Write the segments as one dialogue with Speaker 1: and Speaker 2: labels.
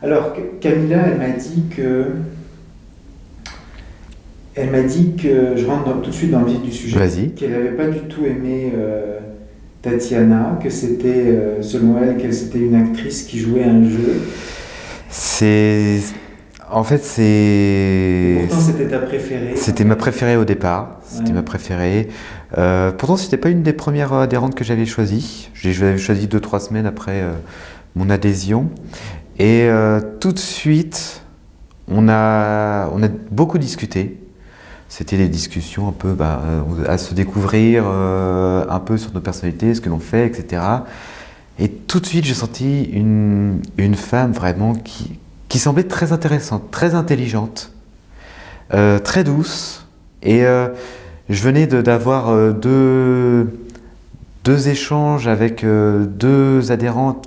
Speaker 1: Alors, Camilla, elle m'a dit que, je rentre tout de suite dans le vif du sujet,
Speaker 2: Vas-y.
Speaker 1: qu'elle n'avait pas du tout aimé Tatiana, que c'était, selon elle, qu'elle c'était une actrice qui jouait un jeu.
Speaker 2: C'est... En fait,
Speaker 1: Et pourtant, c'était ta préférée.
Speaker 2: C'était ma préférée au départ. C'était
Speaker 1: Ouais.
Speaker 2: ma préférée. Pourtant, c'était pas une des premières adhérentes que j'avais choisies. Je l'avais choisie 2, 3 semaines après mon adhésion. Et tout de suite, on a beaucoup discuté. C'était des discussions un peu à se découvrir un peu sur nos personnalités, ce que l'on fait, etc. Et tout de suite, j'ai senti une femme vraiment qui semblait très intéressante, très intelligente, très douce. Et je venais d'avoir deux échanges avec deux adhérentes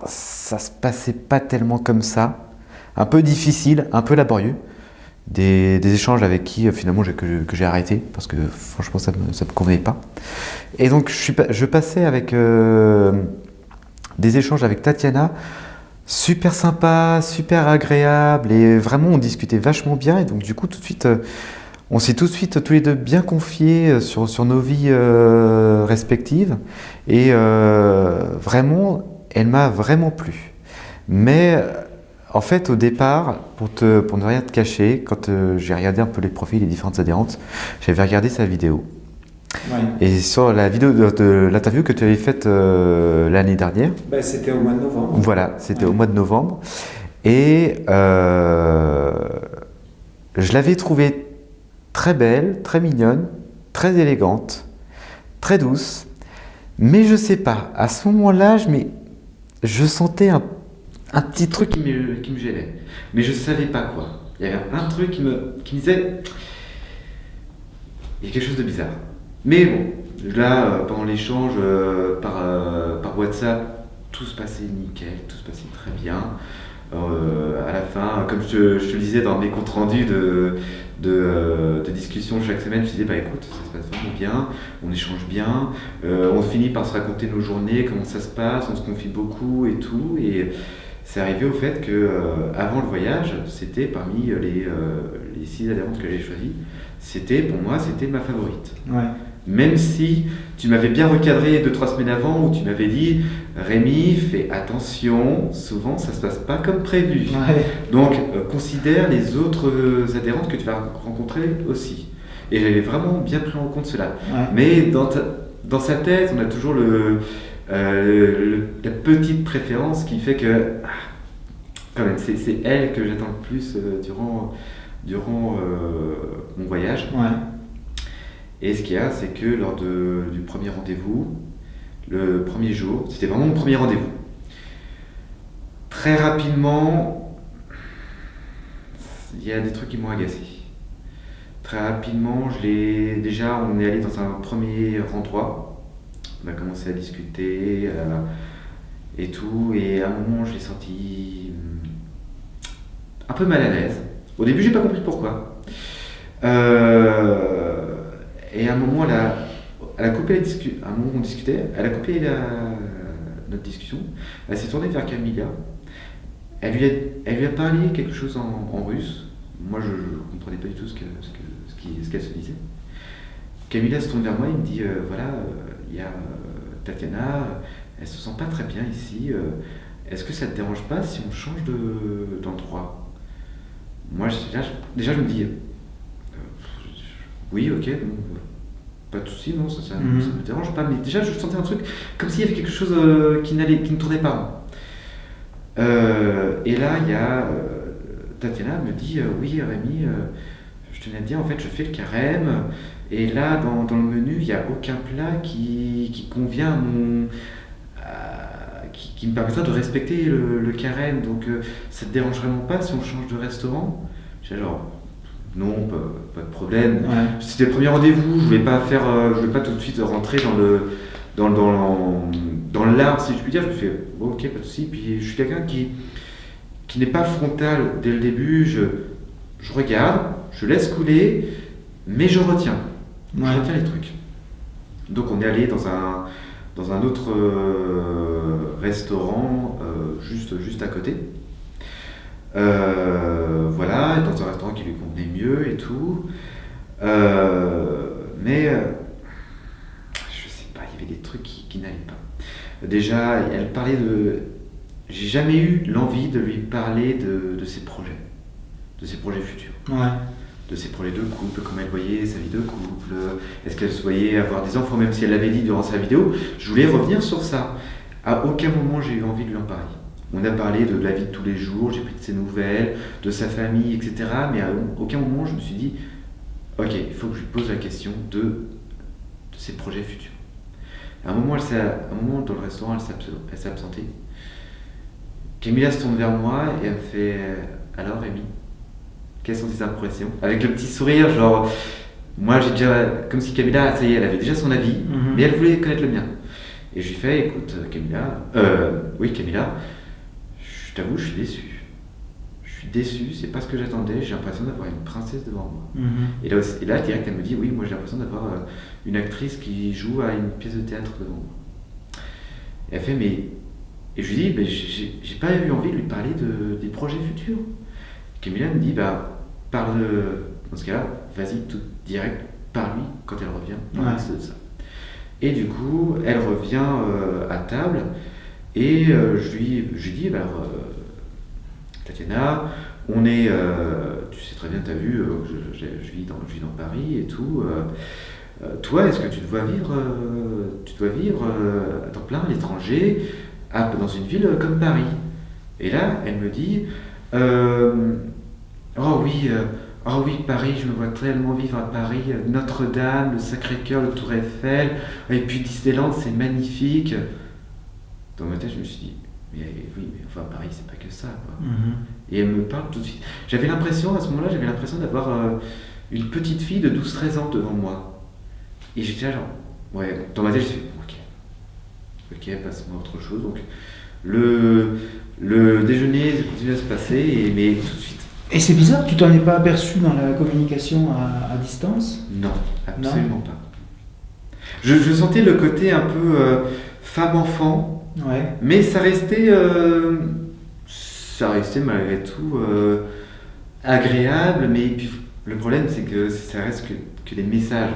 Speaker 2: ça se passait pas tellement comme ça. Un peu difficile, un peu laborieux. Des échanges avec qui finalement que j'ai arrêté parce que franchement ça me convenait pas. Et donc je passais avec des échanges avec Tatiana, super sympa, super agréable et vraiment on discutait vachement bien et donc du coup tout de suite on s'est tout de suite tous les deux bien confiés sur nos vies respectives et vraiment elle m'a vraiment plu. Mais en fait, au départ, pour ne rien te cacher, quand j'ai regardé un peu les profils des différentes adhérentes, j'avais regardé sa vidéo.
Speaker 1: Ouais.
Speaker 2: Et sur la vidéo de l'interview que tu avais faite l'année dernière,
Speaker 1: Bah, c'était au mois de novembre.
Speaker 2: voilà, c'était
Speaker 1: Ouais.
Speaker 2: au mois de novembre, et je l'avais trouvée très belle, très mignonne, très élégante, très douce, mais je sais pas, à ce moment-là, je sentais un petit truc qui me gênait. Mais je savais pas quoi. Il y avait un truc qui me disait, il y a quelque chose de bizarre. Mais bon, là, pendant l'échange par WhatsApp, tout se passait nickel, tout se passait très bien. À la fin, comme je te le disais dans mes comptes rendus de discussion chaque semaine, je disais bah écoute, ça se passe vraiment bien, on échange bien, on finit par se raconter nos journées, comment ça se passe, on se confie beaucoup et tout. Et c'est arrivé au fait que avant le voyage, c'était parmi les 6 adhérentes que j'ai choisies, pour moi, c'était ma favorite.
Speaker 1: Ouais.
Speaker 2: Même si tu m'avais bien recadré 2, 3 semaines avant où tu m'avais dit Rémi, fais attention, souvent ça se passe pas comme prévu.
Speaker 1: Ouais.
Speaker 2: Donc considère les autres adhérentes que tu vas rencontrer aussi. Et j'avais vraiment bien pris en compte cela.
Speaker 1: Ouais.
Speaker 2: Mais dans sa tête, on a toujours la petite préférence qui fait que quand même, c'est elle que j'attends le plus durant mon voyage.
Speaker 1: Ouais.
Speaker 2: Et ce qu'il y a, c'est que lors du premier rendez-vous, le premier jour, c'était vraiment mon premier rendez-vous. Très rapidement, il y a des trucs qui m'ont agacé. Très rapidement, déjà, on est allé dans un premier endroit. On a commencé à discuter et tout. Et à un moment, je l'ai senti un peu mal à l'aise. Au début, j'ai pas compris pourquoi. Et à un moment, elle a coupé à un moment où on discutait, elle a coupé notre discussion. Elle s'est tournée vers Camilla. Elle lui a parlé quelque chose en russe. Moi, je ne comprenais pas du tout ce qu'elle se disait. Camilla se tourne vers moi et me dit voilà, il y a Tatiana, elle se sent pas très bien ici. Est-ce que ça te dérange pas si on change d'endroit? Moi, déjà, je me dis oui, ok, bon, pas de souci, non, ça me dérange pas. Mais déjà, je sentais un truc comme s'il y avait quelque chose qui ne tournait pas. Et là, il y a Tatiana me dit oui, Rémi, je tenais à te dire, en fait, je fais le carême. Et là, dans le menu, il n'y a aucun plat qui convient qui me permettra de respecter le carême. Donc, ça te dérange vraiment pas si on change de restaurant? J'ai genre, non, pas de problème.
Speaker 1: Ouais.
Speaker 2: C'était le premier rendez-vous, je voulais pas tout de suite rentrer dans l'art, si je puis dire. Je me fais, bon, ok, pas de souci. Puis je suis quelqu'un qui n'est pas frontal dès le début. Je regarde, je laisse couler, mais je retiens.
Speaker 1: Ouais.
Speaker 2: Je retiens les trucs. Donc on est allé dans un autre restaurant juste à côté. Voilà, dans un restaurant qui lui convenait mieux et tout. Mais je sais pas, il y avait des trucs qui n'allaient pas. Déjà, elle parlait de... J'ai jamais eu l'envie de lui parler de ses projets futurs.
Speaker 1: Ouais.
Speaker 2: De ses projets de couple, comment elle voyait sa vie de couple, est-ce qu'elle se voyait avoir des enfants, même si elle l'avait dit durant sa vidéo. Je voulais revenir sur ça. À aucun moment j'ai eu envie de lui en parler. On a parlé de la vie de tous les jours, j'ai pris de ses nouvelles, de sa famille, etc. Mais à aucun moment je me suis dit, ok, il faut que je lui pose la question de ses projets futurs. À un moment dans le restaurant, elle s'est absentée. Camilla se tourne vers moi et elle me fait, alors Rémi, quelles sont tes impressions? Avec le petit sourire, genre, moi j'ai déjà, comme si Camilla, ça y est, elle avait déjà son avis, mais elle voulait connaître le mien. Et je lui fais, écoute Camilla, oui Camilla, je t'avoue, je suis déçu. Je suis déçu, c'est pas ce que j'attendais, j'ai l'impression d'avoir une princesse devant moi. Et là, direct, elle me dit, oui, moi j'ai l'impression d'avoir une actrice qui joue à une pièce de théâtre devant moi. Et elle fait, mais... Et je lui dis, j'ai pas eu envie de lui parler des projets futurs. Camilla me dit, parle dans ce cas-là, vas-y, tout direct, parle-lui quand elle revient. De ça. Et du coup, elle revient à table et je lui dis, Tatiana, on est, tu sais très bien, tu as vu, je vis dans Paris et tout. Toi, est-ce que tu dois vivre à temps plein à l'étranger, dans une ville comme Paris? Et là, elle me dit, oh oui, Paris, je me vois tellement vivre à Paris, Notre-Dame, le Sacré-Cœur, le Tour Eiffel, et puis Disneyland, c'est magnifique. Dans ma tête, je me suis dit, mais oui, mais enfin, Paris, c'est pas que ça, quoi. Et elle me parle tout de suite. À ce moment-là, j'avais l'impression d'avoir une petite fille de 12-13 ans devant moi. Et j'étais là, genre, ouais, dans ma tête, j'ai fait, ok, passe-moi à autre chose. Donc, le déjeuner continue à se passer, mais tout de suite.
Speaker 1: Et c'est bizarre, tu t'en es pas aperçu dans la communication à distance?
Speaker 2: Non, absolument pas. Je sentais le côté un peu femme-enfant, mais ça restait malgré tout agréable, mais puis, le problème c'est que ça reste que des messages.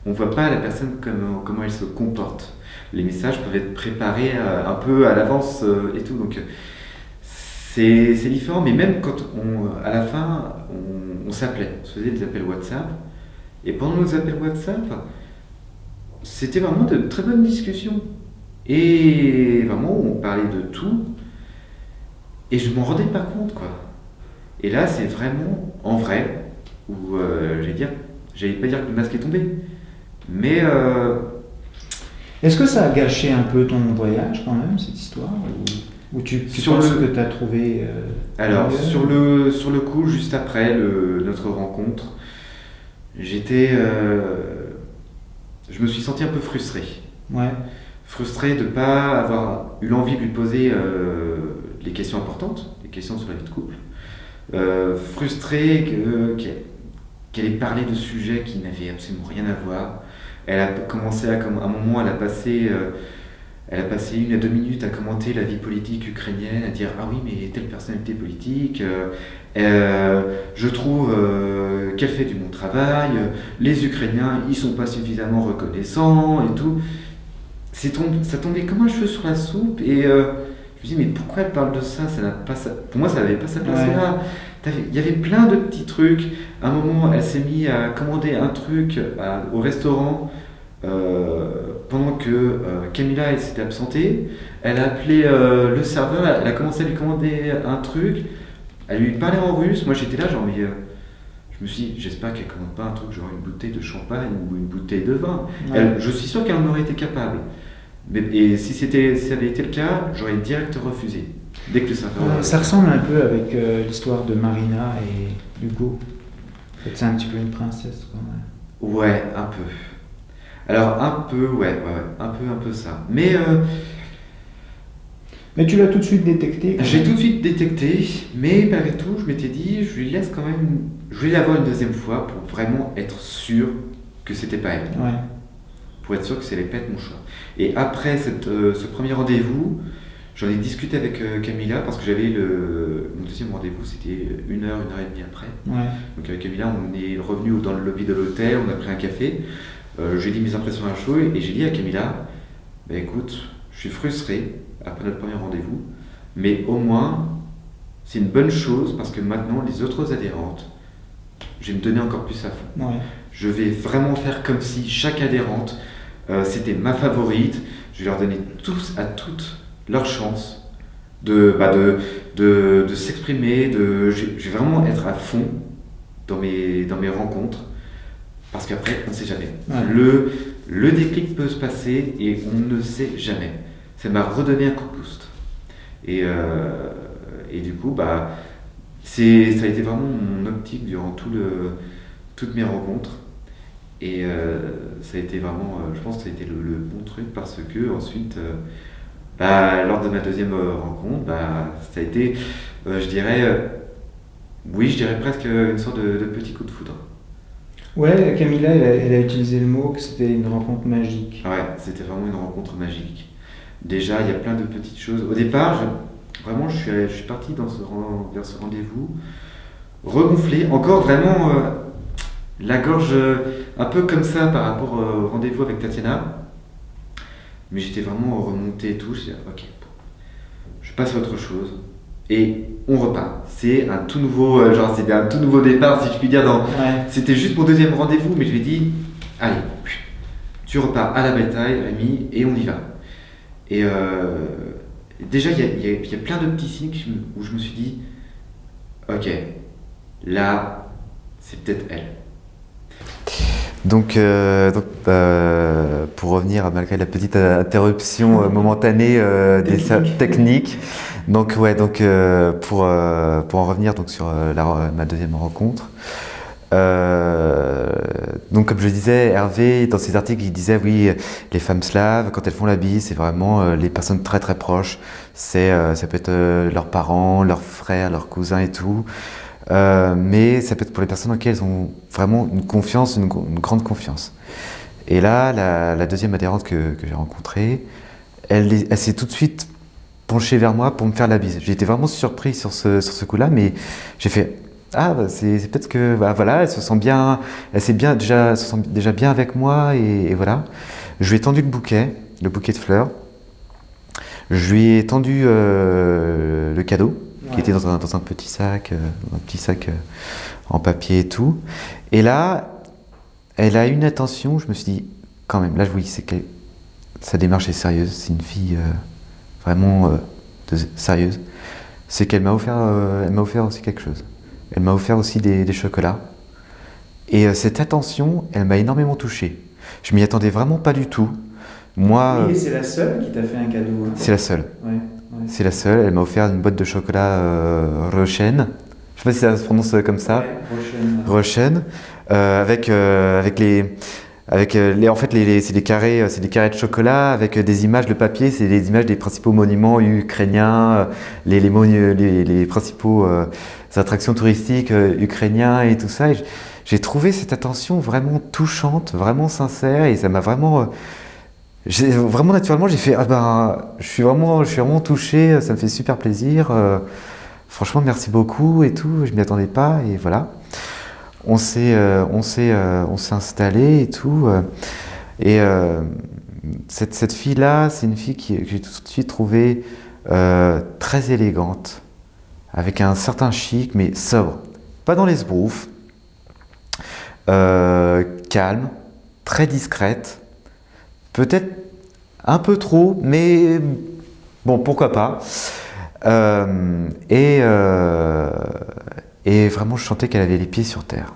Speaker 2: On voit pas la personne comment elle se comporte. Les messages peuvent être préparés un peu à l'avance et tout, donc c'est différent, mais même quand à la fin, on s'appelait, on se faisait des appels WhatsApp, et pendant nos appels WhatsApp, c'était vraiment de très bonnes discussions. Et vraiment, on parlait de tout, et je m'en rendais pas compte, quoi. Et là, c'est vraiment en vrai, où j'allais pas dire que le masque est tombé, mais...
Speaker 1: Est-ce que ça a gâché un peu ton voyage, quand même, cette histoire, ou tu penses que tu as trouvé...
Speaker 2: Alors, sur le coup, juste après notre rencontre, je me suis senti un peu frustré. Frustré de ne pas avoir eu l'envie de lui poser les questions importantes, les questions sur la vie de couple. Frustré qu'elle ait parlé de sujets qui n'avaient absolument rien à voir. Elle a commencé à un moment, elle a passé 1 à 2 minutes à commenter la vie politique ukrainienne, à dire ah oui mais telle personnalité politique, je trouve qu'elle fait du bon travail, les Ukrainiens ils sont pas suffisamment reconnaissants et tout. Ça tombait comme un cheveu sur la soupe et je me dis mais pourquoi elle parle de ça, pour moi ça n'avait pas sa place là. Il y avait plein de petits trucs. À un moment, elle s'est mise à commander un truc au restaurant pendant que Camilla s'était absentée. Elle a appelé le serveur, elle a commencé à lui commander un truc. Elle lui parlait en russe. Moi j'étais là, genre, mais je me suis dit, j'espère qu'elle ne commande pas un truc genre une bouteille de champagne ou une bouteille de vin. Je suis sûr qu'elle en aurait été capable. Et si ça avait été le cas, j'aurais direct refusé. Dès que le serveur...
Speaker 1: ça ressemble un peu avec l'histoire de Marina et Hugo. En fait, c'est un petit peu une princesse, quand même.
Speaker 2: Ouais, un peu. Alors, un peu, ouais, un peu ça. Mais
Speaker 1: tu l'as tout de suite détecté?
Speaker 2: J'ai tout de suite détecté, mais malgré tout, je m'étais dit, je lui laisse quand même... Je vais l'avoir une deuxième fois pour vraiment être sûr que c'était pas elle. Pour être sûr que ça allait pas être mon choix. Et après ce premier rendez-vous, j'en ai discuté avec Camilla parce que j'avais mon deuxième rendez-vous, c'était 1 heure et demie après.
Speaker 1: Ouais.
Speaker 2: Donc avec Camilla, on est revenu dans le lobby de l'hôtel, on a pris un café. J'ai dit mes impressions à chaud et j'ai dit à Camilla, bah, écoute, je suis frustré après notre premier rendez-vous, mais au moins, c'est une bonne chose parce que maintenant, les autres adhérentes, je vais me donner encore plus à fond.
Speaker 1: Ouais.
Speaker 2: Je vais vraiment faire comme si chaque adhérente, c'était ma favorite. Je vais leur donner tous à toutes leur chance de s'exprimer. Je vais vraiment être à fond dans mes rencontres parce qu'après, on ne sait jamais.
Speaker 1: Ouais.
Speaker 2: Le déclic peut se passer et on ne sait jamais. Ça m'a redonné un coup de boost. Et du coup, bah, ça a été vraiment mon optique durant toutes mes rencontres. Et ça a été vraiment, je pense que ça a été le bon truc parce que ensuite, lors de ma deuxième rencontre, ça a été, je dirais presque une sorte de petit coup de foudre.
Speaker 1: Ouais, Camilla, elle a utilisé le mot que c'était une rencontre magique.
Speaker 2: Ouais, c'était vraiment une rencontre magique. Déjà, il y a plein de petites choses. Au départ, je suis parti vers ce rendez-vous regonflé, encore vraiment la gorge un peu comme ça par rapport au rendez-vous avec Tatiana. Mais j'étais vraiment remonté et tout. Je disais, ok, bon, je passe à autre chose. Et on repart. C'est un tout nouveau, c'était un tout nouveau départ, si je puis dire.
Speaker 1: Ouais.
Speaker 2: C'était juste mon deuxième rendez-vous, mais je lui ai dit, allez, tu repars à la bataille, Rémi, et on y va. Et déjà, il y a plein de petits signes où je me suis dit, ok, là, c'est peut-être elle. Donc, pour revenir, malgré la petite interruption momentanée des techniques, pour en revenir sur ma deuxième rencontre, donc comme je disais, Hervé, dans ses articles, il disait oui, les femmes slaves, quand elles font la bise, c'est vraiment les personnes très très proches, ça peut être leurs parents, leurs frères, leurs cousins et tout. Mais ça peut être pour les personnes en qui elles ont vraiment une confiance, une grande confiance. Et là, la deuxième adhérente que j'ai rencontrée, elle s'est tout de suite penchée vers moi pour me faire la bise. J'ai été vraiment surpris sur ce coup-là, mais j'ai fait c'est peut-être que voilà, elle se sent déjà bien avec moi et voilà. Je lui ai tendu le bouquet de fleurs. Je lui ai tendu le cadeau. Qui était dans un petit sac, en papier et tout. Et là, elle a une attention, je me suis dit, quand même, là, oui, c'est que sa démarche est sérieuse, c'est une fille vraiment sérieuse. C'est qu'elle m'a offert aussi quelque chose. Elle m'a offert aussi des chocolats. Et cette attention, elle m'a énormément touché. Je m'y attendais vraiment pas du tout. Moi,
Speaker 1: oui, c'est la seule qui t'a fait un cadeau. Hein.
Speaker 2: C'est la seule.
Speaker 1: Ouais.
Speaker 2: C'est la seule. Elle m'a offert une boîte de chocolat Rochen. Je sais pas si ça se prononce comme ça.
Speaker 1: Ouais,
Speaker 2: Rochen. C'est des carrés de chocolat avec des images. Le papier, c'est des images des principaux monuments ukrainiens, les principaux attractions touristiques ukrainiens et tout ça. Et j'ai trouvé cette attention vraiment touchante, vraiment sincère, et ça m'a vraiment naturellement, j'ai fait je suis vraiment touché, ça me fait super plaisir. Franchement, merci beaucoup et tout. Je m'y attendais pas et voilà. On s'est installé et tout. Cette fille-là, c'est une fille que j'ai tout de suite trouvée très élégante, avec un certain chic, mais sobre, pas dans les sbroufs, calme, très discrète. Peut-être un peu trop, mais bon, pourquoi pas. Et vraiment, je sentais qu'elle avait les pieds sur terre.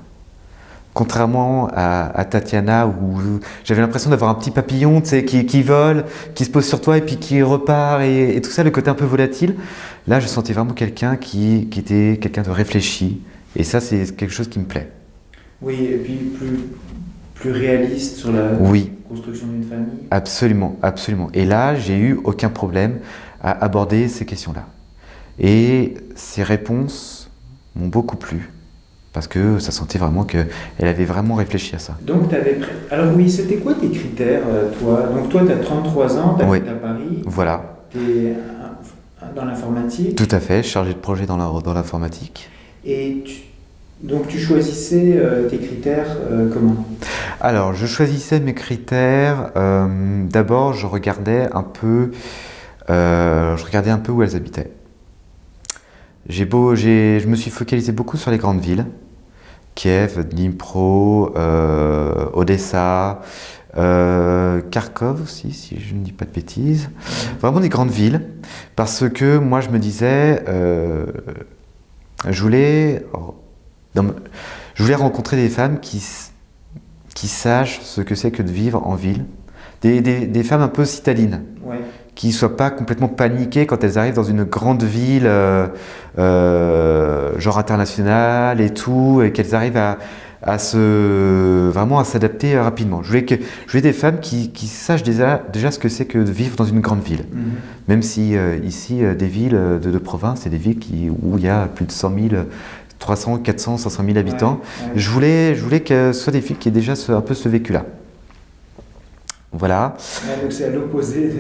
Speaker 2: Contrairement à Tatiana, où j'avais l'impression d'avoir un petit papillon, tu sais, qui vole, qui se pose sur toi et puis qui repart, et tout ça, le côté un peu volatile. Là, je sentais vraiment quelqu'un qui était quelqu'un de réfléchi. Et ça, c'est quelque chose qui me plaît.
Speaker 1: Oui, et puis plus réaliste sur la construction d'une famille.
Speaker 2: Absolument, absolument. Et là, j'ai eu aucun problème à aborder ces questions-là. Et ces réponses m'ont beaucoup plu, parce que ça sentait vraiment qu'elle avait vraiment réfléchi à ça.
Speaker 1: Donc, alors oui, c'était quoi tes critères, toi? Donc toi, tu as 33 ans, tu habites à Paris.
Speaker 2: Voilà.
Speaker 1: Tu es dans l'informatique.
Speaker 2: Tout à fait, chargé de projet dans l'informatique.
Speaker 1: Et donc tu choisissais tes critères comment?
Speaker 2: Alors, je choisissais mes critères. D'abord, je regardais un peu où elles habitaient. Je me suis focalisé beaucoup sur les grandes villes. Kiev, Dnipro, Odessa, Kharkov aussi, si je ne dis pas de bêtises. Vraiment des grandes villes. Parce que moi, je me disais, je voulais rencontrer des femmes qui sachent ce que c'est que de vivre en ville. Des femmes un peu citadines.
Speaker 1: Ouais.
Speaker 2: Qui ne soient pas complètement paniquées quand elles arrivent dans une grande ville, genre internationale et tout, et qu'elles arrivent vraiment à s'adapter rapidement. Je voulais des femmes qui sachent déjà ce que c'est que de vivre dans une grande ville. Même si ici, des villes de province, c'est des villes où il y a plus de 100 000, 300, 400, 500 000 habitants.
Speaker 1: Ouais.
Speaker 2: Je voulais que ce soit des villes qui aient déjà un peu ce vécu-là. Voilà.
Speaker 1: Ouais, donc c'est à l'opposé.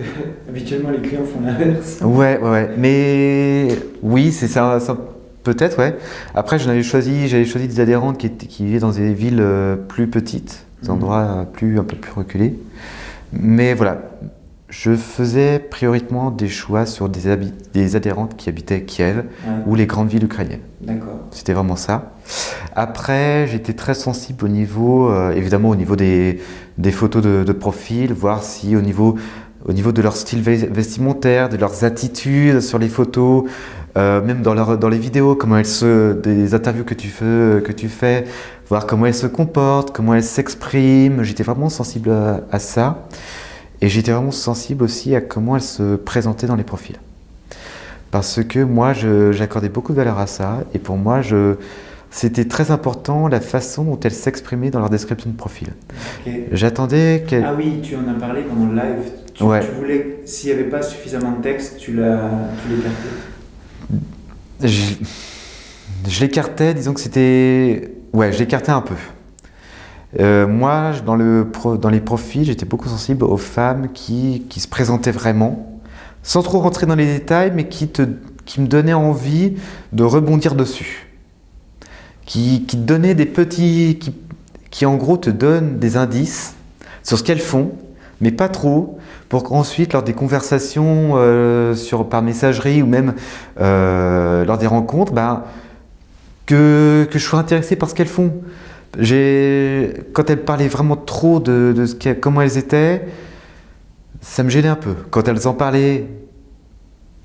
Speaker 1: Habituellement, les clients font l'inverse.
Speaker 2: Ouais. Mais oui, c'est ça peut-être, ouais. Après, j'avais choisi des adhérentes qui vivaient dans des villes plus petites, des endroits un peu plus reculés. Mais voilà, je faisais prioritairement des choix sur des adhérentes qui habitaient Kiev ou les grandes villes ukrainiennes.
Speaker 1: D'accord.
Speaker 2: C'était vraiment ça. Après, j'étais très sensible évidemment au niveau des photos de profil, voir si au niveau de leur style vestimentaire, de leurs attitudes sur les photos, même dans les vidéos, des interviews que tu fais, voir comment elles se comportent, comment elles s'expriment. J'étais vraiment sensible à ça. Et j'étais vraiment sensible aussi à comment elles se présentaient dans les profils. Parce que moi, j'accordais beaucoup de valeur à ça. Et pour moi, c'était très important la façon dont elles s'exprimaient dans leur description de profil.
Speaker 1: Okay.
Speaker 2: J'attendais qu'elles...
Speaker 1: Ah oui, tu en as parlé pendant le live. Tu voulais, s'il n'y avait pas suffisamment de texte, tu l'écartais.
Speaker 2: Je l'écartais, disons que c'était... Ouais, je l'écartais un peu. Moi, dans les profils, j'étais beaucoup sensible aux femmes qui se présentaient vraiment, sans trop rentrer dans les détails, mais qui me donnaient envie de rebondir dessus. Qui te donnaient des petits... qui en gros te donnent des indices sur ce qu'elles font, mais pas trop, pour qu'ensuite, lors des conversations par messagerie ou même lors des rencontres, que je sois intéressé par ce qu'elles font. Quand elles parlaient vraiment trop de comment elles étaient, ça me gênait un peu. Quand elles en parlaient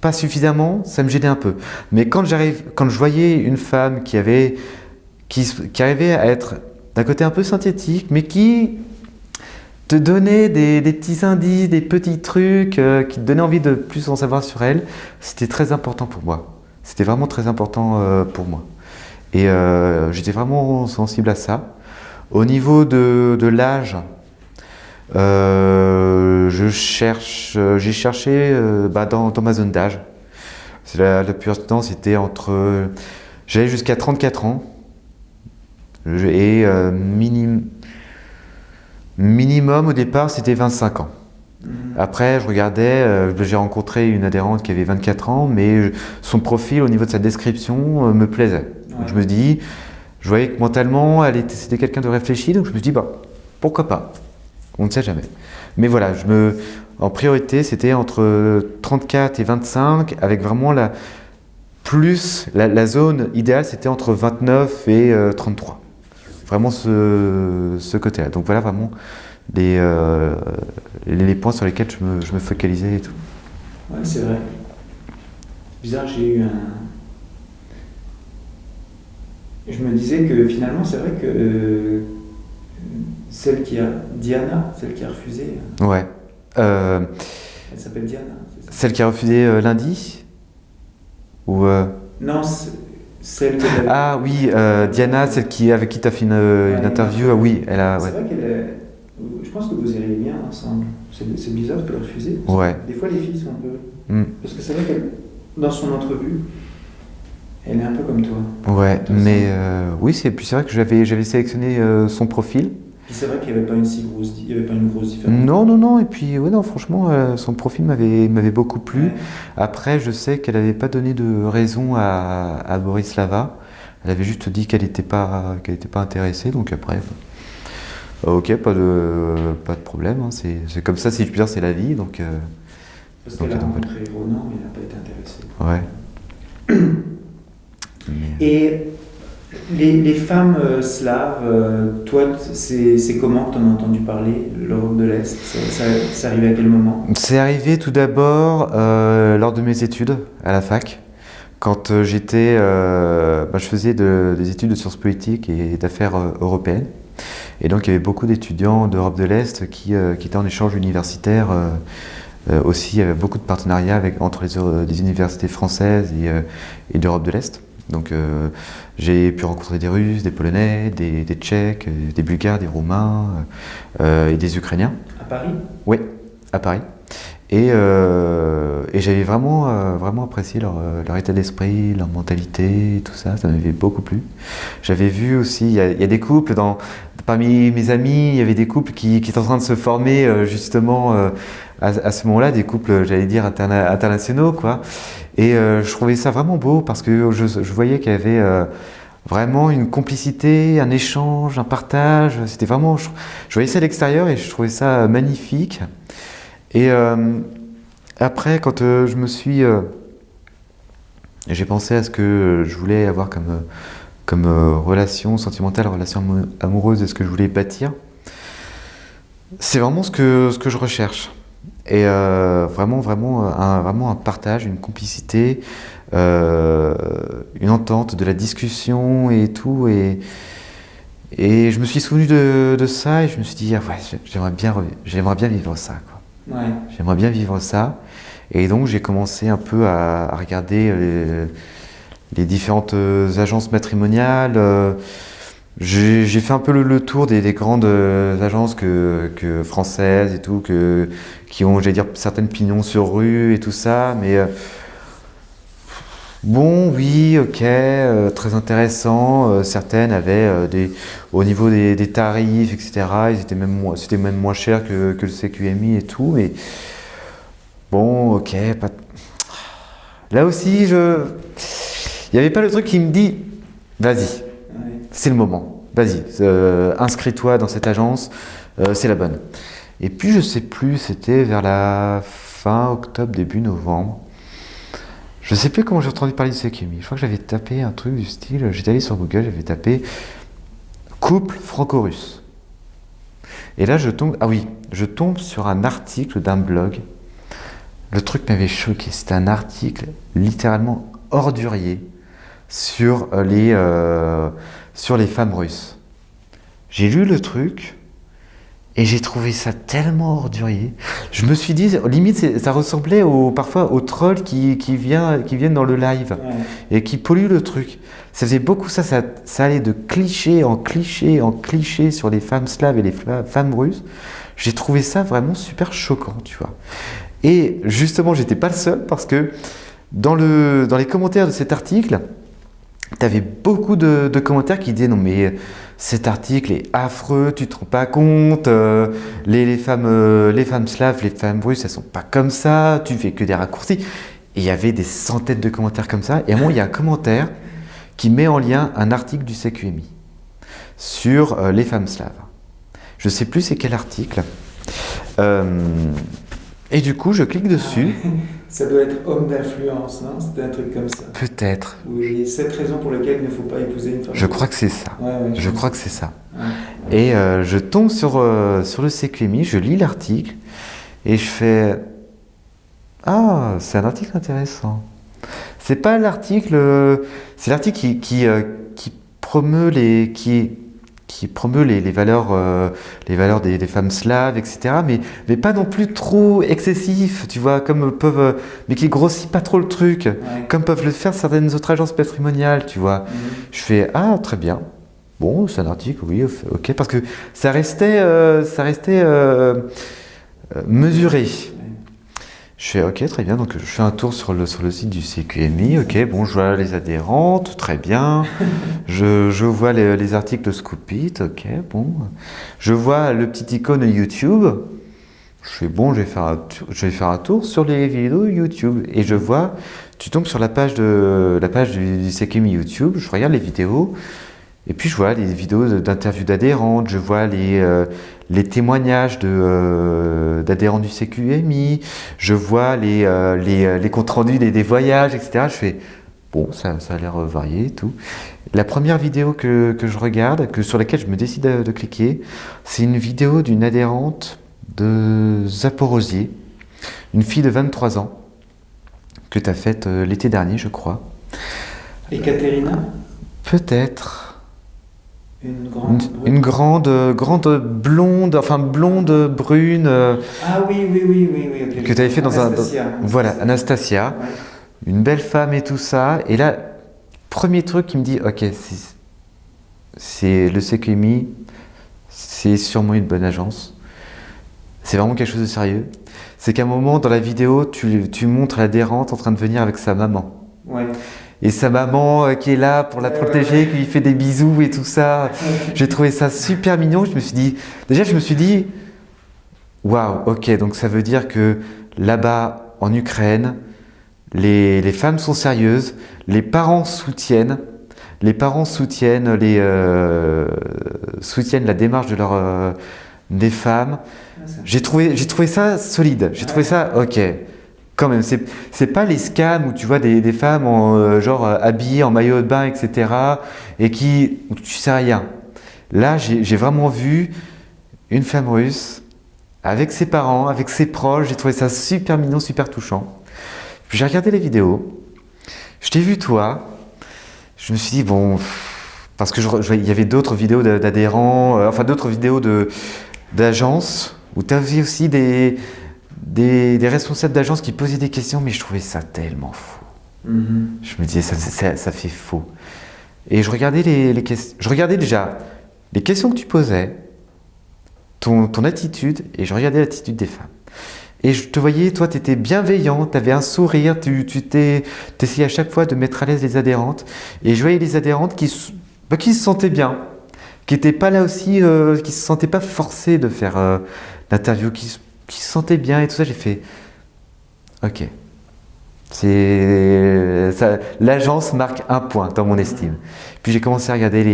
Speaker 2: pas suffisamment, ça me gênait un peu. Mais quand je voyais une femme qui arrivait à être d'un côté un peu synthétique, mais qui te donnait des petits indices, des petits trucs, qui te donnaient envie de plus en savoir sur elle, c'était très important pour moi. C'était vraiment très important pour moi. Et j'étais vraiment sensible à ça. Au niveau de l'âge, j'ai cherché dans ma zone d'âge. La plupart du temps, c'était j'allais jusqu'à 34 ans. Et minimum au départ, c'était 25 ans. Après, je regardais, j'ai rencontré une adhérente qui avait 24 ans, mais son profil au niveau de sa description me plaisait. Donc je me dis, je voyais que mentalement, c'était quelqu'un de réfléchi, donc je me suis dit, pourquoi pas? On ne sait jamais. Mais voilà, en priorité, c'était entre 34 et 25, avec vraiment la zone idéale, c'était entre 29 et 33. Vraiment ce côté-là. Donc voilà vraiment les points sur lesquels je me focalisais et tout.
Speaker 1: Ouais, c'est vrai. Bizarre, j'ai eu Je me disais que finalement, c'est vrai que Diana, celle qui a refusé.
Speaker 2: Ouais.
Speaker 1: Elle s'appelle Diana, c'est ça?
Speaker 2: Celle qui a refusé lundi ou
Speaker 1: Non, celle que
Speaker 2: Ah oui, Diana, avec qui tu as fait une interview. Oui, elle a.
Speaker 1: C'est vrai qu'elle est... Je pense que vous iriez bien ensemble. C'est bizarre de le refuser.
Speaker 2: Ouais.
Speaker 1: Des fois, les filles sont un peu... Parce que c'est vrai qu'elle, dans son entrevue, elle est un peu comme toi.
Speaker 2: Ouais, mais oui, c'est vrai que j'avais sélectionné son profil
Speaker 1: Puis c'est vrai qu'il n'y avait pas il y avait pas une grosse différence.
Speaker 2: Non, et puis ouais, non, franchement, son profil m'avait beaucoup plu.
Speaker 1: Ouais.
Speaker 2: Après, je sais qu'elle n'avait pas donné de raison à Borislava. Elle avait juste dit qu'elle n'était pas intéressée, donc après, ok, pas de problème, hein, c'est comme ça, si je puis dire, c'est la vie, donc...
Speaker 1: Parce
Speaker 2: donc,
Speaker 1: qu'elle a
Speaker 2: donc,
Speaker 1: rencontré Ronan, mais elle n'a pas été intéressée.
Speaker 2: ouais. Mais,
Speaker 1: Et les femmes slaves, toi, c'est comment que tu en as entendu parler, l'Europe de l'Est? C'est arrivé à quel moment?
Speaker 2: c'est arrivé tout d'abord lors de mes études à la fac. Quand je faisais des études de sciences politiques et d'affaires européennes. Et donc il y avait beaucoup d'étudiants d'Europe de l'Est qui étaient en échange universitaire. Aussi, il y avait beaucoup de partenariats entre les universités françaises et d'Europe de l'Est. Donc j'ai pu rencontrer des Russes, des Polonais, des Tchèques, des Bulgares, des Roumains et des Ukrainiens.
Speaker 1: À Paris?
Speaker 2: Oui, à Paris. Et j'avais vraiment apprécié leur état d'esprit, leur mentalité, tout ça, ça m'avait beaucoup plu. J'avais vu aussi, il y a des couples, parmi mes amis, il y avait des couples qui étaient en train de se former justement à ce moment-là, des couples, j'allais dire, internationaux, quoi. Et je trouvais ça vraiment beau parce que je voyais qu'il y avait vraiment une complicité, un échange, un partage. C'était vraiment, je voyais ça à l'extérieur et je trouvais ça magnifique. Et après, quand j'ai pensé à ce que je voulais avoir comme relation sentimentale, relation amoureuse, et ce que je voulais bâtir, c'est vraiment ce que je recherche. Et vraiment un partage, une complicité, une entente, de la discussion et tout. Et je me suis souvenu de ça et je me suis dit, ah ouais, j'aimerais bien vivre ça, quoi.
Speaker 1: Ouais.
Speaker 2: J'aimerais bien vivre ça. Et donc j'ai commencé un peu à regarder les différentes agences matrimoniales. J'ai fait un peu le tour des grandes agences que françaises et tout, qui ont, j'allais dire, certaines pignons sur rue et tout ça. Mais bon, oui, ok, très intéressant. Certaines avaient au niveau des tarifs, etc. C'était même moins cher que le CQMI et tout. Mais bon, ok, pas. Là aussi, il n'y avait pas le truc qui me dit, vas-y,
Speaker 1: Ouais.
Speaker 2: c'est le moment, vas-y, inscris-toi dans cette agence, c'est la bonne. Et puis je sais plus, c'était vers la fin octobre, début novembre. Je sais plus comment j'ai entendu parler de CQMI. Je crois que j'avais tapé un truc du style, j'étais allé sur Google, j'avais tapé couple franco-russe. Et là je tombe sur un article d'un blog. Le truc m'avait choqué, c'était un article littéralement ordurier sur les femmes russes. J'ai lu le truc et j'ai trouvé ça tellement ordurier. Je me suis dit, limite, ça ressemblait parfois aux trolls qui viennent dans le live et qui polluent le truc. Ça faisait beaucoup ça allait de cliché en cliché en cliché sur les femmes slaves et les femmes russes. J'ai trouvé ça vraiment super choquant, tu vois. Et justement, j'étais pas le seul parce que dans les commentaires de cet article, tu avais beaucoup de commentaires qui disaient non mais cet article est affreux, tu te rends pas compte, les femmes slaves, les femmes russes, elles sont pas comme ça, tu fais que des raccourcis. Et il y avait des centaines de commentaires comme ça. Et à un moment, il y a un commentaire qui met en lien un article du CQMI sur les femmes slaves. Je sais plus c'est quel article. Et du coup, je clique dessus.
Speaker 1: Ça doit être homme d'influence, non? C'était un truc comme ça.
Speaker 2: Peut-être.
Speaker 1: Oui, 7 raisons pour lesquelles il ne faut pas épouser une femme.
Speaker 2: Je crois que c'est ça.
Speaker 1: Ouais,
Speaker 2: Je crois que c'est ça.
Speaker 1: Ouais.
Speaker 2: Et je tombe sur le CQMI, je lis l'article et je fais ah, c'est un article intéressant. C'est pas l'article, c'est l'article qui promeut qui promeut les valeurs des femmes slaves, etc. Mais pas non plus trop excessif, tu vois, mais qui grossit pas trop le truc, comme peuvent le faire certaines autres agences patrimoniales, tu vois. Je fais ah très bien. Bon, c'est un article, oui, ok, parce que ça restait mesuré. Je fais ok, très bien. Donc je fais un tour sur le site du CQMI. Ok, bon, je vois les adhérentes, très bien. Je vois les articles de Scoopit. Ok, bon. Je vois le petit icône YouTube. Je fais bon, je vais faire un tour sur les vidéos YouTube. Et je vois, tu tombes sur la page du CQMI YouTube. Je regarde les vidéos. Et puis je vois les vidéos d'interviews d'adhérentes, je vois les témoignages d'adhérents du CQMI, je vois les comptes rendus des voyages, etc. Je fais, bon, ça a l'air varié et tout. La première vidéo que je regarde, sur laquelle je me décide de cliquer, c'est une vidéo d'une adhérente de Zaporozhye, une fille de 23 ans, que tu as faite l'été dernier, je crois.
Speaker 1: Ekaterina?
Speaker 2: Peut-être.
Speaker 1: Une
Speaker 2: grande blonde, enfin blonde, brune.
Speaker 1: Ah oui, okay.
Speaker 2: Que tu avais fait dans
Speaker 1: Anastasia.
Speaker 2: Voilà, Anastasia.
Speaker 1: Ouais.
Speaker 2: Une belle femme et tout ça. Et là, premier truc qui me dit, ok, c'est le CQMI, c'est sûrement une bonne agence. C'est vraiment quelque chose de sérieux. C'est qu'à un moment dans la vidéo, tu montres l'adhérente en train de venir avec sa maman.
Speaker 1: Ouais.
Speaker 2: Et sa maman qui est là pour la protéger, qui lui fait des bisous et tout ça. J'ai trouvé ça super mignon. Je me suis dit, waouh, ok, donc ça veut dire que là-bas, en Ukraine, les femmes sont sérieuses, les parents soutiennent soutiennent la démarche des femmes. J'ai trouvé ça solide. J'ai trouvé ça, ok. Quand même, c'est pas les scams où tu vois des femmes habillées en maillot de bain, etc. et où tu sais rien. Là, j'ai vraiment vu une femme russe avec ses parents, avec ses proches. J'ai trouvé ça super mignon, super touchant. Puis j'ai regardé les vidéos. Je t'ai vu toi. Je me suis dit, bon, parce que il y avait d'autres vidéos d'adhérents, d'autres vidéos d'agences où tu avais aussi des responsables d'agence qui posaient des questions, mais je trouvais ça tellement faux.
Speaker 1: Mm-hmm.
Speaker 2: Je me disais, ça fait faux. Et je regardais les questions. Je regardais déjà les questions que tu posais, ton attitude, et je regardais l'attitude des femmes. Et je te voyais, toi, tu étais bienveillant, tu avais un sourire, tu essayais à chaque fois de mettre à l'aise les adhérentes. Et je voyais les adhérentes qui se sentaient bien, qui n'étaient pas là aussi, qui ne se sentaient pas forcées de faire l'interview, qui se sentaient bien et tout ça. J'ai fait, ok, l'agence marque un point dans mon estime. Puis j'ai commencé à regarder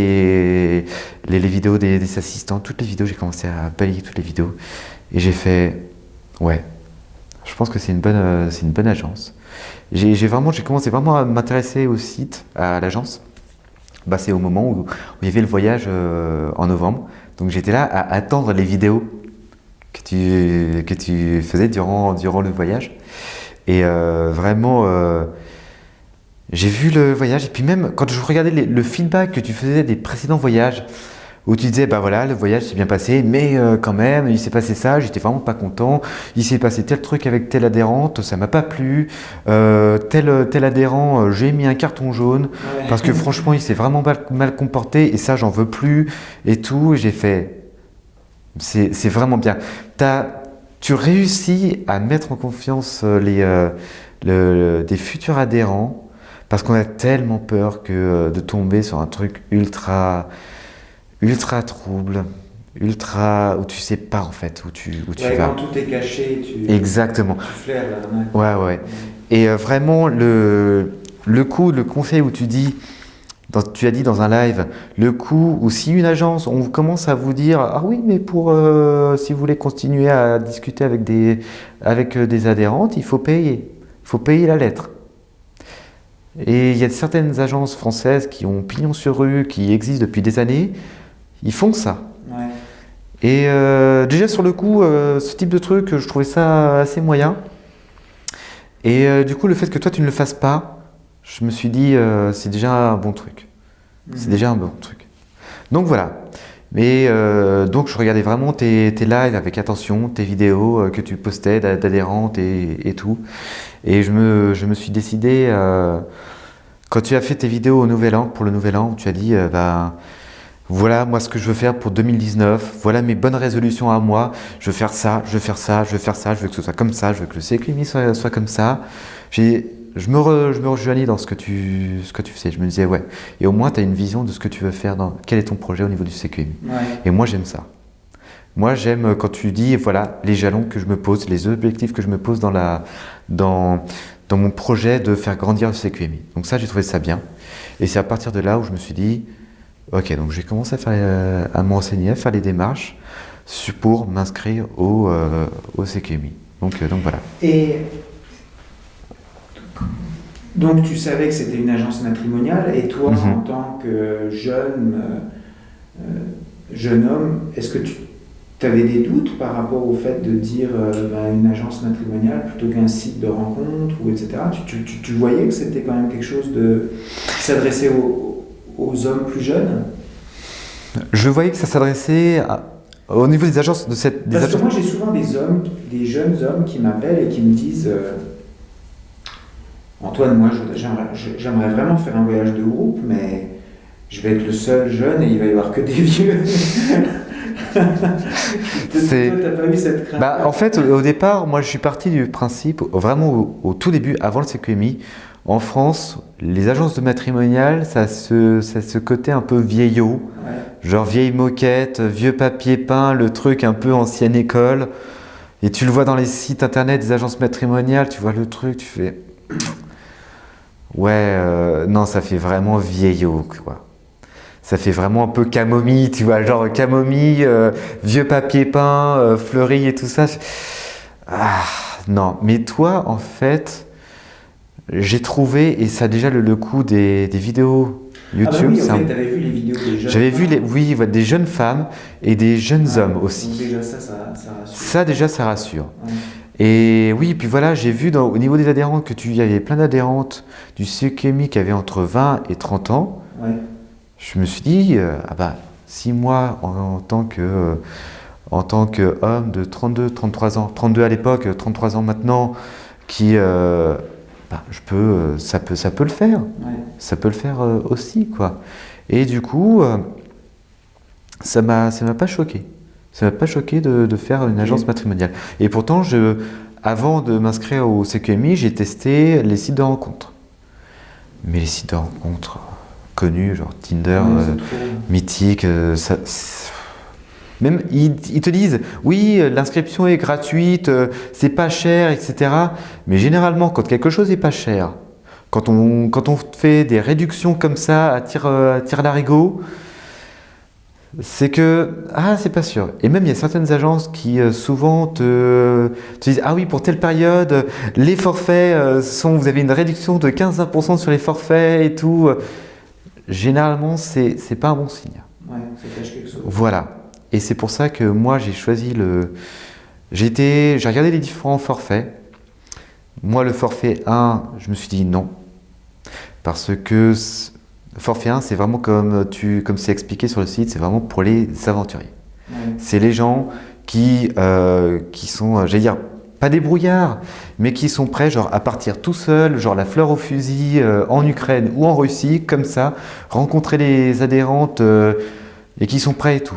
Speaker 2: les vidéos des assistants, toutes les vidéos, j'ai commencé à balayer toutes les vidéos. Et j'ai fait, ouais, je pense que c'est une bonne agence. J'ai commencé vraiment à m'intéresser au site, à l'agence. C'est au moment où il y avait le voyage en novembre. Donc j'étais là à attendre les vidéos que tu faisais durant le voyage. Et vraiment, j'ai vu le voyage. Et puis même quand je regardais le feedback que tu faisais des précédents voyages, où tu disais, voilà, le voyage s'est bien passé, mais quand même, il s'est passé ça, j'étais vraiment pas content, il s'est passé tel truc avec telle adhérente, ça m'a pas plu, tel adhérent, j'ai mis un carton jaune, parce que franchement, il s'est vraiment mal comporté, et ça, j'en veux plus, et tout, et j'ai fait, c'est vraiment bien. Tu réussis à mettre en confiance des futurs adhérents, parce qu'on a tellement peur de tomber sur un truc ultra trouble, où tu sais pas en fait où tu vas.
Speaker 1: Quand tout est caché,
Speaker 2: Exactement.
Speaker 1: Tu flaires l'arnaque.
Speaker 2: Ouais. Et vraiment le conseil où tu as dit dans un live, le coup où si une agence, on commence à vous dire, ah oui, mais si vous voulez continuer à discuter avec des adhérentes, il faut payer la lettre. Et il y a certaines agences françaises qui ont pignon sur rue, qui existent depuis des années. Ils font ça.
Speaker 1: Ouais.
Speaker 2: Et déjà sur le coup, ce type de truc, je trouvais ça assez moyen. Et du coup, le fait que toi tu ne le fasses pas, je me suis dit, c'est déjà un bon truc. C'est déjà un bon truc. Donc voilà. Mais donc je regardais vraiment tes lives avec attention, tes vidéos que tu postais d'adhérentes et tout. Et je me suis décidé, quand tu as fait tes vidéos pour le Nouvel An, tu as dit, voilà moi ce que je veux faire pour 2019, voilà mes bonnes résolutions à moi, je veux faire ça, je veux faire ça, je veux faire ça, je veux que ce soit comme ça, je veux que le CQMI soit comme ça. Je me rejoignis dans ce que tu faisais, je me disais ouais, et au moins tu as une vision de ce que tu veux faire, quel est ton projet au niveau du CQMI.
Speaker 1: Ouais.
Speaker 2: Et moi j'aime ça. Moi j'aime quand tu dis voilà les jalons que je me pose, les objectifs que je me pose dans mon projet de faire grandir le CQMI. Donc ça j'ai trouvé ça bien. Et c'est à partir de là où je me suis dit ok, donc j'ai commencé à me renseigner, à faire les démarches pour m'inscrire au CQMI. Donc voilà.
Speaker 1: Et donc tu savais que c'était une agence matrimoniale et toi, en tant que jeune homme, est-ce que tu avais des doutes par rapport au fait de dire une agence matrimoniale plutôt qu'un site de rencontre ou etc. Tu voyais que c'était quand même quelque chose qui s'adressait aux hommes plus jeunes?
Speaker 2: Je voyais que ça s'adressait au niveau des agences
Speaker 1: Parce que moi j'ai souvent des jeunes hommes qui m'appellent et qui me disent Antoine, moi j'aimerais vraiment faire un voyage de groupe, mais je vais être le seul jeune et il va y avoir que des vieux. Toi, t'as pas eu cette crainte?
Speaker 2: En fait, au départ, moi je suis parti du principe, vraiment au tout début, avant le CQMI, en France, les agences de matrimonial, ça a ce côté un peu vieillot, genre vieille moquette, vieux papier peint, le truc un peu ancienne école. Et tu le vois dans les sites internet des agences matrimoniales, tu vois le truc, tu fais... Ouais, non, ça fait vraiment vieillot, quoi. Ça fait vraiment un peu camomille, tu vois, genre camomille, vieux papier peint, fleuri et tout ça. Ah, non, mais toi, en fait, j'ai trouvé, et ça a déjà le coup des vidéos YouTube.
Speaker 1: Ah bah oui, t'avais vu les vidéos des jeunes
Speaker 2: J'avais vu
Speaker 1: femmes.
Speaker 2: des jeunes femmes et des jeunes hommes aussi.
Speaker 1: Donc déjà ça rassure.
Speaker 2: Ça, déjà, ça rassure.
Speaker 1: Ouais.
Speaker 2: Et oui, puis voilà, j'ai vu au niveau des adhérentes il y avait plein d'adhérentes du CQMI qui avaient entre 20 et 30 ans.
Speaker 1: Ouais.
Speaker 2: Je me suis dit, si moi, en tant qu'homme de 32, 33 ans, 32 à l'époque, 33 ans maintenant, ça peut le faire.
Speaker 1: Ouais.
Speaker 2: Ça peut le faire aussi, quoi. Et du coup, ça m'a pas choqué. Ça m'a pas choqué de faire une agence matrimoniale. Et pourtant, avant de m'inscrire au CQMI, j'ai testé les sites de rencontres. Mais les sites de rencontres connus, genre Tinder, Mythique, même ils te disent, oui, l'inscription est gratuite, c'est pas cher, etc. Mais généralement, quand quelque chose est pas cher, quand on fait des réductions comme ça à tir larigot, c'est que, c'est pas sûr. Et même il y a certaines agences qui souvent te disent, ah oui, pour telle période, les forfaits vous avez une réduction de 15% sur les forfaits et tout. Généralement, c'est pas un bon signe.
Speaker 1: Ouais, ça cache quelque chose.
Speaker 2: Voilà. Et c'est pour ça que moi, j'ai choisi j'ai regardé les différents forfaits. Moi, le forfait 1, je me suis dit non. Parce que forfait 1, c'est vraiment comme c'est expliqué sur le site, c'est vraiment pour les aventuriers.
Speaker 1: Ouais.
Speaker 2: C'est les gens qui sont, j'allais dire, pas des brouillards, mais qui sont prêts genre, à partir tout seuls, genre la fleur au fusil, en Ukraine ou en Russie, comme ça, rencontrer les adhérentes et qui sont prêts et tout.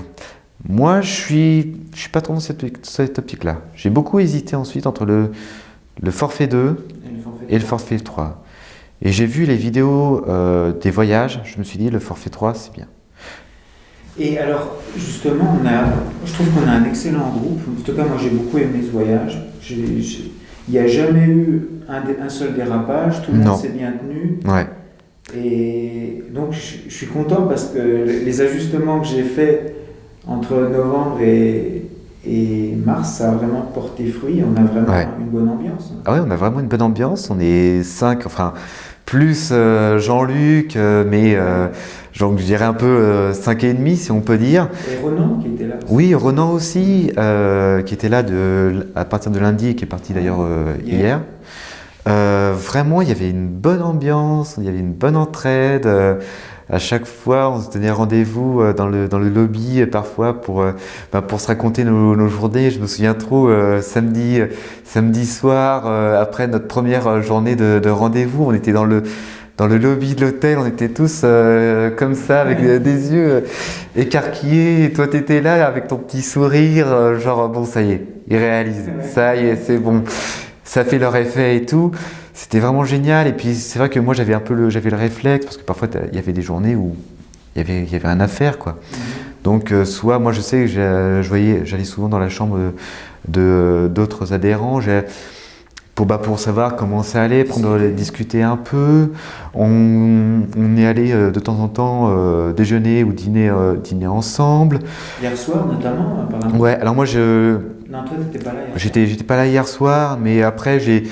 Speaker 2: Moi, je suis pas trop dans cette optique-là. J'ai beaucoup hésité ensuite entre le forfait 2 et le forfait 3. Et j'ai vu les vidéos des voyages, je me suis dit, le forfait 3, c'est bien.
Speaker 1: Et alors, justement, je trouve qu'on a un excellent groupe. En tout cas, moi, j'ai beaucoup aimé ce voyage. Il n'y a jamais eu un seul dérapage, tout le monde s'est bien tenu.
Speaker 2: Ouais.
Speaker 1: Et donc, je suis content parce que les ajustements que j'ai faits entre novembre et mars, ça a vraiment porté fruit. On a vraiment une bonne ambiance.
Speaker 2: Ah ouais, on a vraiment une bonne ambiance. On est 5, enfin, plus Jean-Luc, mais genre, je dirais un peu 5 et demi, si on peut dire.
Speaker 1: Et Ronan qui était là aussi.
Speaker 2: Oui, Ronan aussi, qui était là à partir de lundi et qui est parti d'ailleurs hier. Vraiment, il y avait une bonne ambiance, il y avait une bonne entraide. À chaque fois, on se donnait rendez-vous dans le lobby parfois pour se raconter nos journées. Je me souviens trop, samedi soir, après notre première journée de rendez-vous, on était dans dans le lobby de l'hôtel, on était tous comme ça, avec des yeux écarquillés. Et toi, tu étais là avec ton petit sourire, genre, bon, ça y est, ils réalisent. Ça y est, c'est bon. Ça fait leur effet et tout. C'était vraiment génial. Et puis, c'est vrai que moi, j'avais le réflexe, parce que parfois, il y avait des journées où il y avait rien à faire, quoi. Donc, soit, moi, je sais que j'allais souvent dans la chambre d'autres adhérents. Pour savoir comment ça allait, discuter un peu. On est allé de temps en temps déjeuner ou dîner ensemble.
Speaker 1: Hier soir notamment, apparemment.
Speaker 2: Ouais, alors moi
Speaker 1: Non, toi t'étais pas là hier soir.
Speaker 2: j'étais pas là hier soir, mais après il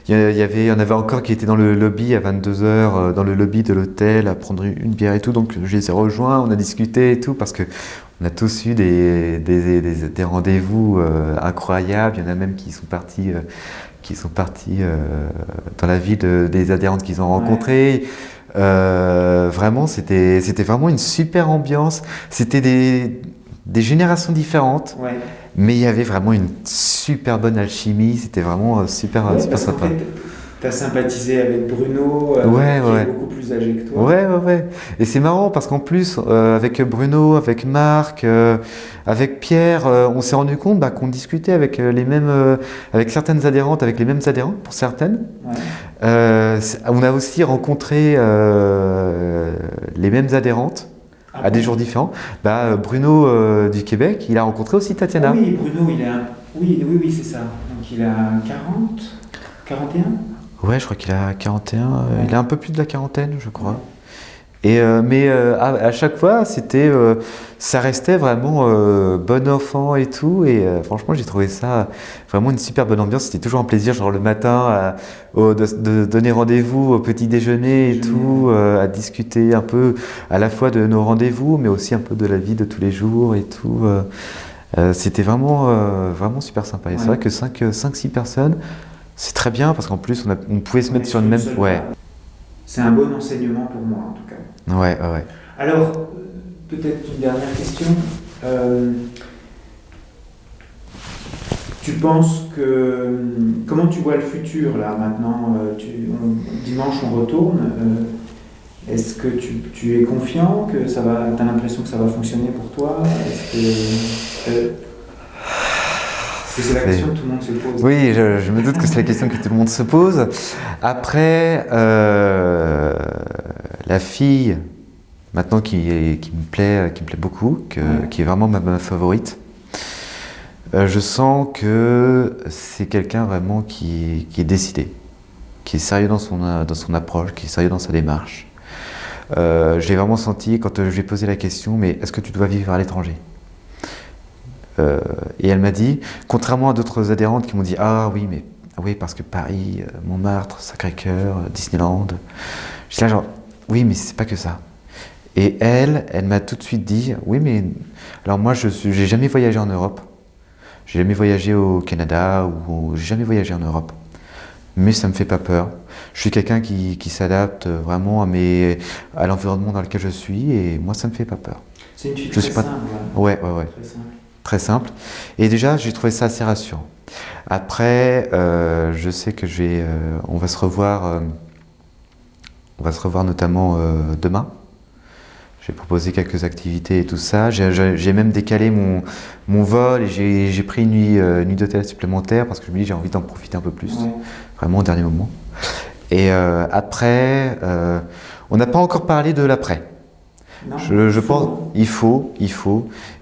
Speaker 2: y en avait encore qui étaient dans le lobby à 22h, dans le lobby de l'hôtel, à prendre une bière et tout. Donc je les ai rejoints, on a discuté et tout, parce que on a tous eu des rendez-vous incroyables. Il y en a même qui sont partis dans la ville des adhérentes qu'ils ont rencontrées. Vraiment, c'était vraiment une super ambiance. C'était des générations différentes, mais il y avait vraiment une super bonne alchimie. C'était vraiment super sympa.
Speaker 1: Tu as sympathisé avec Bruno, qui est beaucoup plus âgé que toi.
Speaker 2: Ouais. Et c'est marrant parce qu'en plus, avec Bruno, avec Marc, avec Pierre, on s'est rendu compte qu'on discutait avec avec certaines adhérentes, avec les mêmes adhérentes pour certaines. On a aussi rencontré les mêmes adhérentes à des jours différents. Bruno du Québec, il a rencontré aussi Tatiana.
Speaker 1: Oui, Bruno, oui, c'est ça. Donc il a 41 ?
Speaker 2: Ouais, je crois qu'il a 41, il a un peu plus de la quarantaine, je crois. Et, à chaque fois, ça restait vraiment bon enfant et tout. Et franchement, j'ai trouvé ça vraiment une super bonne ambiance. C'était toujours un plaisir, genre le matin, de donner rendez-vous au petit déjeuner et tout, à discuter un peu à la fois de nos rendez-vous, mais aussi un peu de la vie de tous les jours et tout. C'était vraiment super sympa. Et c'est vrai que 5-6 personnes, c'est très bien parce qu'en plus, on pouvait se mettre sur une même... Ouais.
Speaker 1: C'est un bon enseignement pour moi, en tout cas.
Speaker 2: Ouais.
Speaker 1: Alors, peut-être une dernière question. Tu penses que... Comment tu vois le futur, là, maintenant dimanche, on retourne. Est-ce que tu es confiant que ça va... Tu as l'impression que ça va fonctionner pour toi? Est-ce que c'est la question que tout le monde se pose.
Speaker 2: Oui, je me doute que c'est la question que tout le monde se pose. Après, la fille, maintenant qui me plaît beaucoup, qui est vraiment ma favorite, je sens que c'est quelqu'un vraiment qui est décidé, qui est sérieux dans son approche, qui est sérieux dans sa démarche. J'ai vraiment senti, quand je lui ai posé la question, mais est-ce que tu dois vivre à l'étranger ? Et elle m'a dit, contrairement à d'autres adhérentes qui m'ont dit « Ah oui, parce que Paris, Montmartre, Sacré-Cœur, Disneyland… » Je suis là genre « Oui, mais c'est pas que ça. » Et elle m'a tout de suite dit « Oui, mais… Alors moi, j'ai jamais voyagé en Europe. J'ai jamais voyagé au Canada, j'ai jamais voyagé en Europe. Mais ça me fait pas peur. Je suis quelqu'un qui s'adapte vraiment à l'environnement dans lequel je suis et moi, ça me fait pas peur. »
Speaker 1: C'est une fille très simple.
Speaker 2: Ouais.
Speaker 1: Très simple.
Speaker 2: Très simple. Et déjà, j'ai trouvé ça assez rassurant. Après, je sais que on va se revoir notamment demain. J'ai proposé quelques activités et tout ça. J'ai même décalé mon vol et j'ai pris une nuit d'hôtel supplémentaire parce que je me dis j'ai envie d'en profiter un peu plus, vraiment au dernier moment. Et après, on n'a pas encore parlé de l'après.
Speaker 1: Non,
Speaker 2: je pense il faut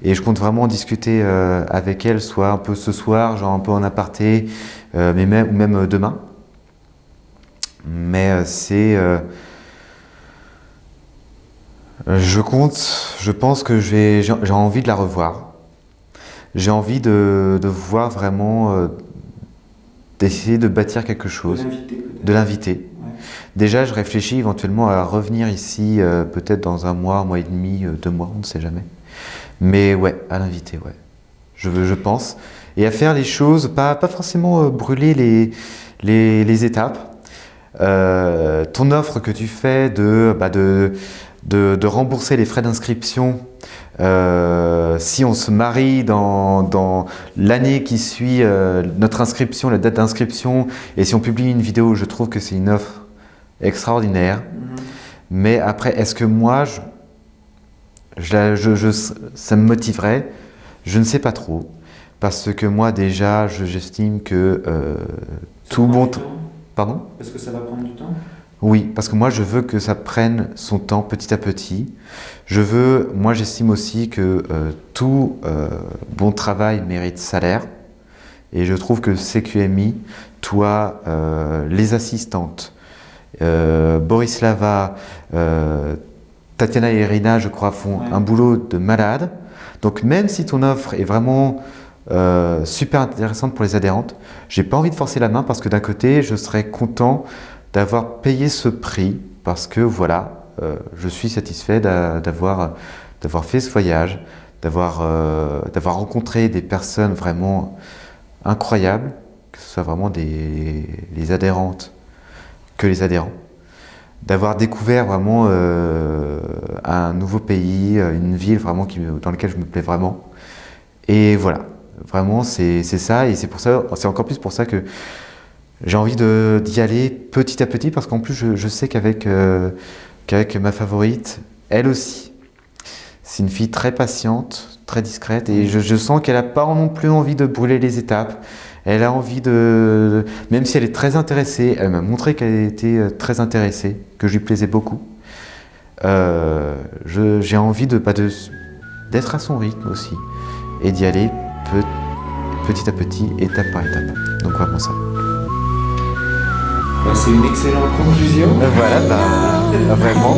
Speaker 2: et je compte vraiment en discuter avec elle, soit un peu ce soir, genre un peu en aparté, mais même demain. Mais je pense que j'ai envie de la revoir. J'ai envie de voir vraiment, d'essayer de bâtir quelque chose, de l'inviter. Déjà, je réfléchis éventuellement à revenir ici, peut-être dans un mois et demi, 2 mois, on ne sait jamais. Mais ouais, à l'inviter, ouais. Je pense. Et à faire les choses, pas forcément brûler les étapes. Ton offre que tu fais de rembourser les frais d'inscription si on se marie dans l'année qui suit notre inscription, la date d'inscription, et si on publie une vidéo, je trouve que c'est une offre extraordinaire.
Speaker 1: Mhm.
Speaker 2: Mais après, est-ce que moi, ça me motiverait? Je ne sais pas trop. Parce que moi, déjà, j'estime que
Speaker 1: Ça
Speaker 2: tout
Speaker 1: prend
Speaker 2: bon
Speaker 1: du
Speaker 2: temps.
Speaker 1: temps
Speaker 2: Pardon?
Speaker 1: Parce que ça va prendre du temps.
Speaker 2: Oui, parce que moi, je veux que ça prenne son temps petit à petit. Moi, j'estime aussi que tout bon travail mérite salaire. Et je trouve que CQMI, toi, les assistantes, Borislava, Tatiana et Irina, je crois, font
Speaker 1: Ouais.
Speaker 2: un boulot de malade. Donc même si ton offre est vraiment super intéressante pour les adhérentes, j'ai pas envie de forcer la main parce que d'un côté, je serais content d'avoir payé ce prix parce que voilà, je suis satisfait d'avoir fait ce voyage, d'avoir rencontré des personnes vraiment incroyables, que ce soit vraiment les adhérentes que les adhérents, d'avoir découvert vraiment un nouveau pays, une ville vraiment dans laquelle je me plais vraiment. Et voilà, vraiment c'est ça, et c'est encore plus pour ça que j'ai envie d'y aller petit à petit, parce qu'en plus je sais qu'avec ma favorite, elle aussi, c'est une fille très patiente, très discrète, et je sens qu'elle n'a pas non plus envie de brûler les étapes. Elle a envie même si elle est très intéressée, elle m'a montré qu'elle était très intéressée, que je lui plaisais beaucoup. J'ai envie d'être à son rythme aussi, et d'y aller petit à petit, étape par étape. Donc vraiment ça.
Speaker 1: Bah, c'est une excellente conclusion.
Speaker 2: Voilà, vraiment,